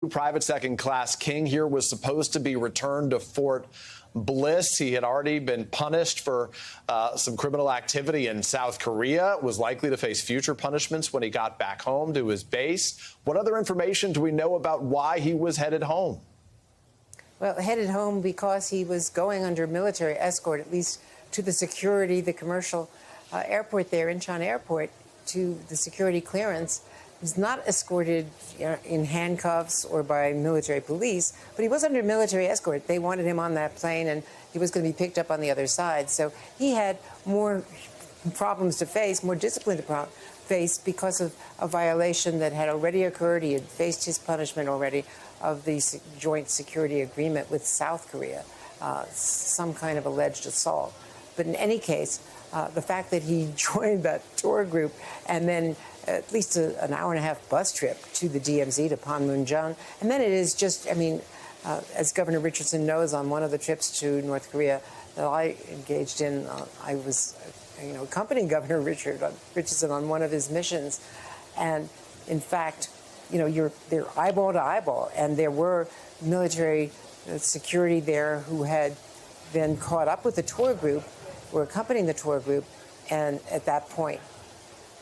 Private Second Class King here was supposed to be returned to Fort Bliss. He had already been punished for some criminal activity in South Korea, was likely to face future punishments when he got back home to his base. What other information do we know about why he was headed home? Well, headed home because he was going under military escort, at least to the security, the commercial airport there, Incheon Airport, to the security clearance. He was not escorted in handcuffs or by military police, but he was under military escort. They wanted him on that plane, and he was going to be picked up on the other side. So he had more problems to face, more discipline to face because of a violation that had already occurred. He had faced his punishment already of the joint security agreement with South Korea, some kind of alleged assault. But in any case, the fact that he joined that tour group and then at least an hour-and-a-half bus trip to the DMZ, to Panmunjom. And then it is just, I mean, as Governor Richardson knows, on one of the trips to North Korea that I engaged in, I was, accompanying Governor Richardson on one of his missions. And in fact, they're eyeball to eyeball. And there were military security there who had been caught up with the tour group, were accompanying the tour group, and at that point,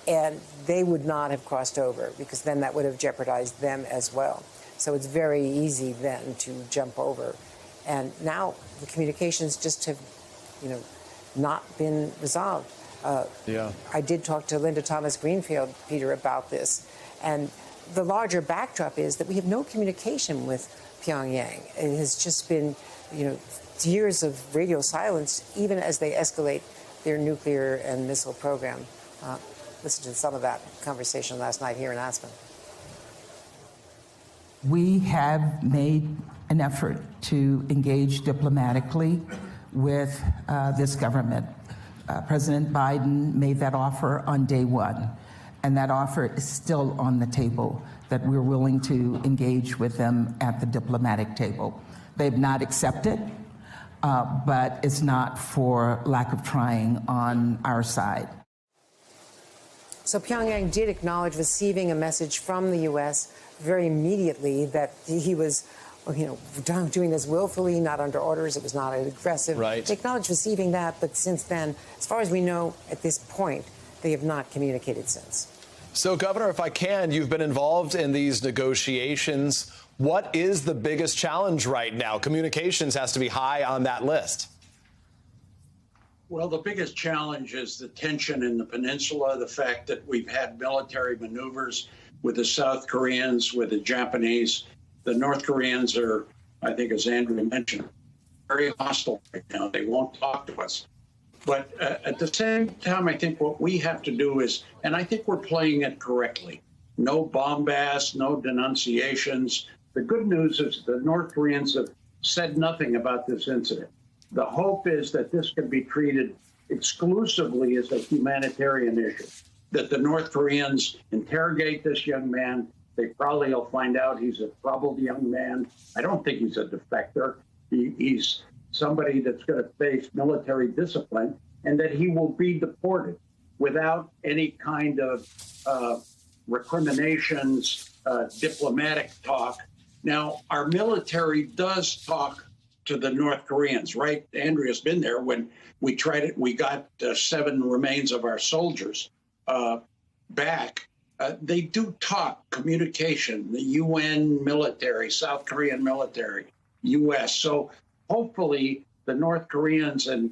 and they would not have crossed over because then that would have jeopardized them as well. So it's very easy then to jump over. And now the communications just have, not been resolved. I did talk to Linda Thomas Greenfield, Peter, about this. And the larger backdrop is that we have no communication with Pyongyang. It has just been, years of radio silence, even as they escalate their nuclear and missile program. Listen to some of that conversation last night here in Aspen. We have made an effort to engage diplomatically with this government. President Biden made that offer on day one, and that offer is still on the table, that we're willing to engage with them at the diplomatic table. They've not accepted, but it's not for lack of trying on our side. So Pyongyang did acknowledge receiving a message from the U.S. very immediately that he was, doing this willfully, not under orders. It was not aggressive. Right. They acknowledged receiving that, but since then, as far as we know at this point, they have not communicated since. So, Governor, if I can, you've been involved in these negotiations. What is the biggest challenge right now? Communications has to be high on that list. Well, the biggest challenge is the tension in the peninsula, the fact that we've had military maneuvers with the South Koreans, with the Japanese. The North Koreans are, I think, as Andrew mentioned, very hostile right now. They won't talk to us. But at the same time, I think what we have to do is, and I think we're playing it correctly, no bombast, no denunciations. The good news is the North Koreans have said nothing about this incident. The hope is that this can be treated exclusively as a humanitarian issue, that the North Koreans interrogate this young man. They probably will find out he's a troubled young man. I don't think he's a defector. He's somebody that's going to face military discipline, and that he will be deported without any kind of recriminations, diplomatic talk. Now, our military does talk to the North Koreans, right? Andrea's been there when we tried it. We got 7 remains of our soldiers back. They do talk, communication, the UN military, South Korean military, U.S. So hopefully the North Koreans and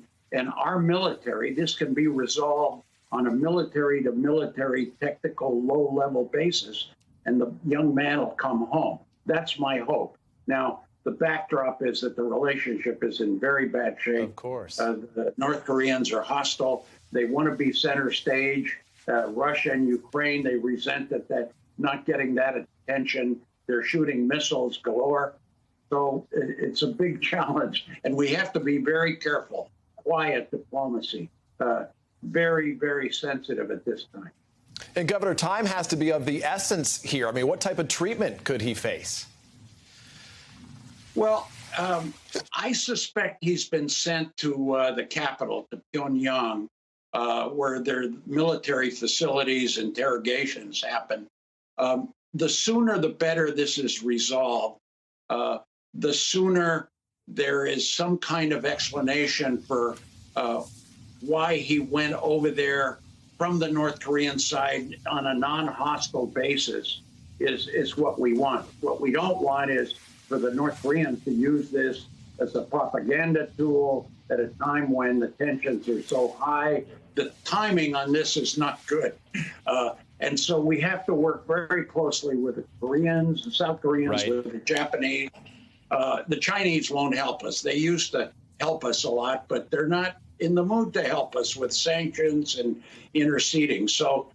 our military, this can be resolved on a military to military technical low level basis, and the young man will come home. That's my hope. Now, the backdrop is that the relationship is in very bad shape. Of course. The North Koreans are hostile. They want to be center stage. Russia and Ukraine, they resent that not getting that attention. They're shooting missiles galore. So it's a big challenge. And we have to be very careful. Quiet diplomacy. Very, very sensitive at this time. And, Governor, time has to be of the essence here. I mean, what type of treatment could he face? Well, I suspect he's been sent to the capital, to Pyongyang, where their military facilities, interrogations happen. the sooner the better this is resolved, the sooner there is some kind of explanation for why he went over there from the North Korean side on a non-hostile basis is what we want. What we don't want is for the North Koreans to use this as a propaganda tool at a time when the tensions are so high. The timing on this is not good. And so we have to work very closely with the Koreans, the South Koreans, with the Japanese. The Chinese won't help us. They used to help us a lot, but they're not in the mood to help us with sanctions and interceding. So,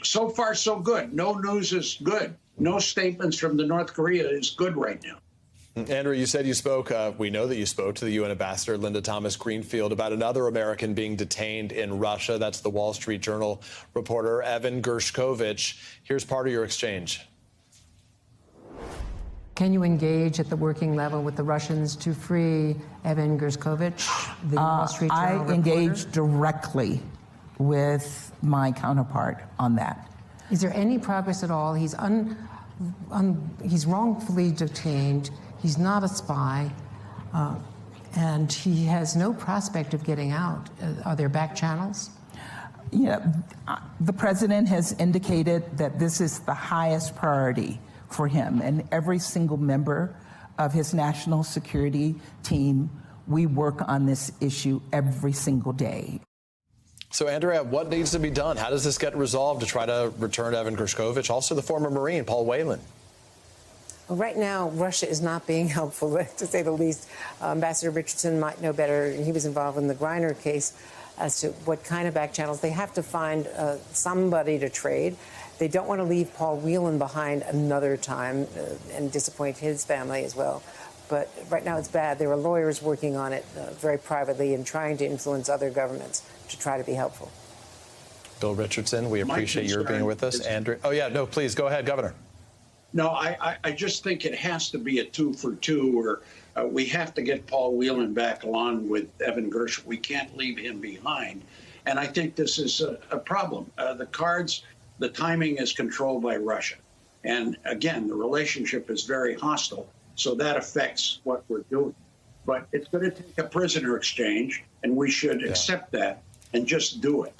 so far, so good. No news is good. No statements from the North Korea is good right now. Andrew, you said you spoke, we know that you spoke to the UN ambassador, Linda Thomas-Greenfield, about another American being detained in Russia. That's the Wall Street Journal reporter, Evan Gershkovich. Here's part of your exchange. Can you engage at the working level with the Russians to free Evan Gershkovich, the Wall Street Journal reporter? I engaged directly with my counterpart on that. Is there any progress at all? He's wrongfully detained. He's not a spy, and he has no prospect of getting out. Are there back channels? Yeah, the president has indicated that this is the highest priority for him, and every single member of his national security team, we work on this issue every single day. So, Andrea, what needs to be done? How does this get resolved to try to return Evan Gershkovich? Also, the former Marine, Paul Whelan. Well, right now, Russia is not being helpful, to say the least. Ambassador Richardson might know better. He was involved in the Griner case as to what kind of back channels. They have to find somebody to trade. They don't want to leave Paul Whelan behind another time and disappoint his family as well. But right now it's bad. There are lawyers working on it very privately and trying to influence other governments to try to be helpful. Bill Richardson, we appreciate your being with us. Andrew, oh, yeah, no, please go ahead, Governor. No, I just think it has to be a 2-for-2 where we have to get Paul Whelan back along with Evan Gershkovich. We can't leave him behind. And I think this is a problem. The timing is controlled by Russia. And again, the relationship is very hostile. So that affects what we're doing. But it's going to take a prisoner exchange, and we should accept that and just do it.